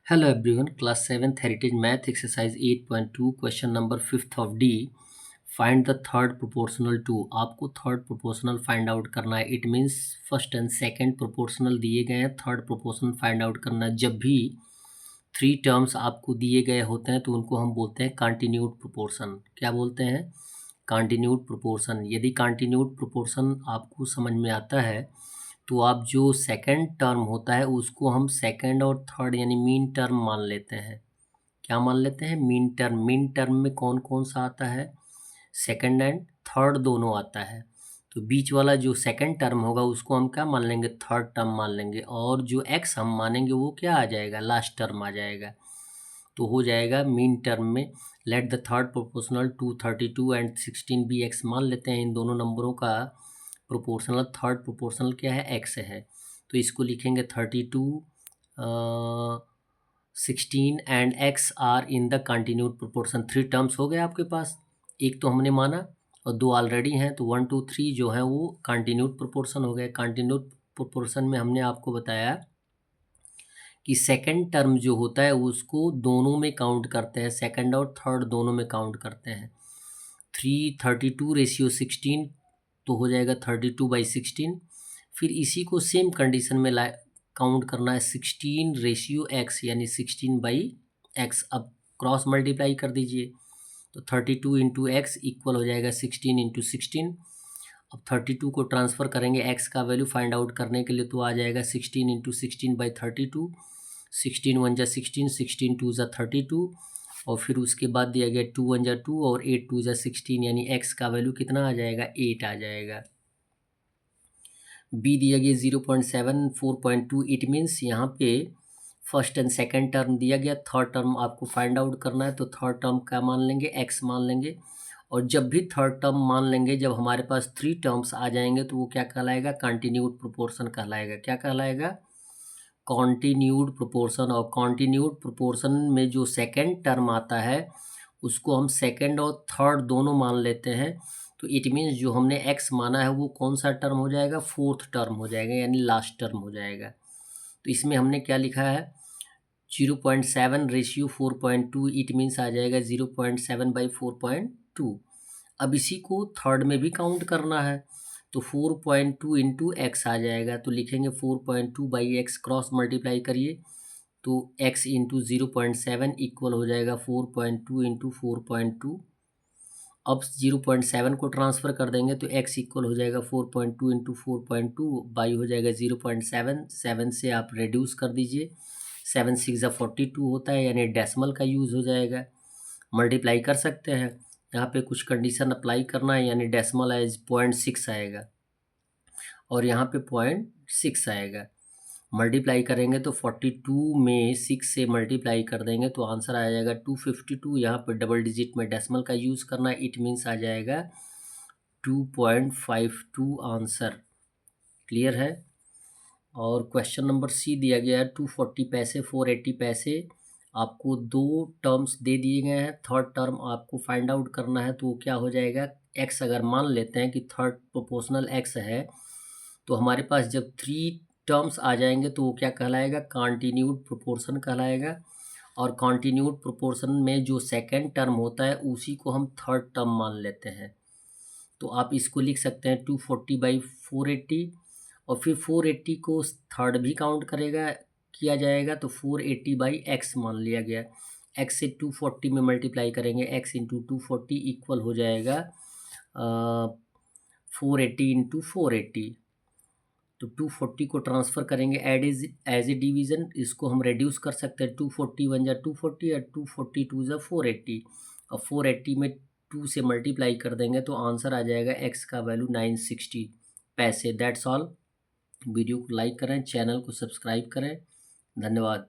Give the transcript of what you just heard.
Hello everyone, class 7th Heritage Math exercise 8.2 question number 5th of D. Find the third proportional to. आपको third proportional find out करना है. It means first and second proportional दिए गए हैं, third proportional find out करना है. जब भी थ्री टर्म्स आपको दिए गए होते हैं तो उनको हम बोलते हैं कॉन्टिन्यूड प्रोपोर्शन. क्या बोलते हैं? Continued proportion. यदि कॉन्टिन्यूड प्रोपोर्शन आपको समझ में आता है तो आप जो सेकंड टर्म होता है उसको हम सेकंड और थर्ड यानी मीन टर्म मान लेते हैं. क्या मान लेते हैं? Mean term. मीन टर्म में कौन कौन सा आता है? सेकंड एंड थर्ड दोनों आता है. तो बीच वाला जो सेकंड टर्म होगा उसको हम क्या मान लेंगे? थर्ड टर्म मान लेंगे. और जो एक्स हम मानेंगे वो क्या आ जाएगा? लास्ट टर्म आ जाएगा. तो हो जाएगा मीन टर्म में let the third proportional 232 and 16 be x. मान लेते हैं इन दोनों नंबरों का प्रोपोर्शनल थर्ड प्रोपोर्शनल क्या है? एक्स है. तो इसको लिखेंगे 32 16 and x are in the continued proportion. Three terms हो गए आपके पास. एक तो हमने माना और दो ऑलरेडी हैं, तो 1 2 3 जो है वो कंटिन्यूड प्रोपोर्शन हो गए. कंटिन्यूड प्रोपोर्शन में हमने आपको बताया कि सेकंड टर्म जो होता है उसको दोनों में काउंट करते हैं, सेकंड और थर्ड दोनों में काउंट करते हैं. 3:32:16 तो हो जाएगा 32/16. फिर इसी को सेम कंडीशन में काउंट करना है 16:x यानी 16/x. अब क्रॉस मल्टीप्लाई कर दीजिए तो 32 इंटू एक्स इक्वल हो जाएगा 16 इंटू 16. अब 32 को ट्रांसफ़र करेंगे एक्स का वैल्यू फाइंड आउट करने के लिए तो आ जाएगा 16 इंटू 16/32. 16 1 जा 16, 16 2 जा 32 और फिर उसके बाद दिया गया 2 1 जा 2 और 8 2 जा 16 यानी एक्स का वैल्यू कितना आ जाएगा? 8 आ जाएगा. बी दिया गया 0.7 4.2. इट मीन्स यहाँ पे फर्स्ट एंड सेकंड टर्म दिया गया, थर्ड टर्म आपको फाइंड आउट करना है तो थर्ड टर्म क्या मान लेंगे? एक्स मान लेंगे. और जब भी थर्ड टर्म मान लेंगे, जब हमारे पास थ्री टर्म्स आ जाएंगे तो वो क्या कहलाएगा? कॉन्टिन्यूड प्रोपोर्शन कहलाएगा. क्या कहलाएगा? Continued proportion. और कॉन्टिन्यूड प्रोपोर्शन में जो सेकंड टर्म आता है उसको हम सेकंड और थर्ड दोनों मान लेते हैं. तो इट मीन्स जो हमने एक्स माना है वो कौन सा टर्म हो जाएगा? फोर्थ टर्म हो जाएगा यानी लास्ट टर्म हो जाएगा. तो इसमें हमने क्या लिखा है? 0.7 रेशियो 4.2. इट मीन्स आ जाएगा 0.7/4.2. अब इसी को थर्ड में भी काउंट करना है तो 4.2 इंटू एक्स आ जाएगा. तो लिखेंगे 4.2/x. क्रॉस मल्टीप्लाई करिए तो x इंटू 0.7 इक्वल हो जाएगा 4.2 इंटू 4.2. अब 0.7 को ट्रांसफ़र कर देंगे तो x इक्वल हो जाएगा 4.2 इंटू 4.2 बाई हो जाएगा 0.7. 7 से आप रिड्यूस कर दीजिए. 7 6 जा 42 होता है यानी डेसिमल का यूज़ हो जाएगा. मल्टीप्लाई कर सकते हैं. यहाँ पे कुछ कंडीशन अप्लाई करना है यानी डेसिमल एज 0.6 आएगा और यहाँ पे 0.6 आएगा. मल्टीप्लाई करेंगे तो 42 में 6 से मल्टीप्लाई कर देंगे तो आंसर आ जाएगा 252. यहाँ पर डबल डिजिट में डेसिमल का यूज़ करना है. इट मीन्स आ जाएगा 2.52 आंसर. क्लियर है? और क्वेश्चन नंबर सी दिया गया है 240 पैसे 480 पैसे. आपको दो टर्म्स दे दिए गए हैं, थर्ड टर्म आपको फाइंड आउट करना है तो क्या हो जाएगा? एक्स अगर मान लेते हैं कि थर्ड प्रोपोर्शनल एक्स है तो हमारे पास जब थ्री टर्म्स आ जाएंगे तो वो क्या कहलाएगा? कॉन्टिन्यूड प्रोपोर्शन कहलाएगा. और कॉन्टिन्यूड प्रोपोर्शन में जो सेकंड टर्म होता है उसी को हम थर्ड टर्म मान लेते हैं. तो आप इसको लिख सकते हैं 240/480 और फिर 480 को थर्ड भी काउंट करेगा किया जाएगा तो 480/x मान लिया गया. x से 240 में मल्टीप्लाई करेंगे, x इंटू 240 इक्वल हो जाएगा 480 इंटू 480. तो 240 को ट्रांसफ़र करेंगे एज ए डिवीज़न. इसको हम रेड्यूस कर सकते हैं. 240 1 जा 240 और 240 2 जा 480 और 480 में 2 से मल्टीप्लाई कर देंगे तो आंसर आ जाएगा एक्स का वैल्यू 960 पैसे. That's all. वीडियो को लाइक करें, चैनल को सब्सक्राइब करें. धन्यवाद.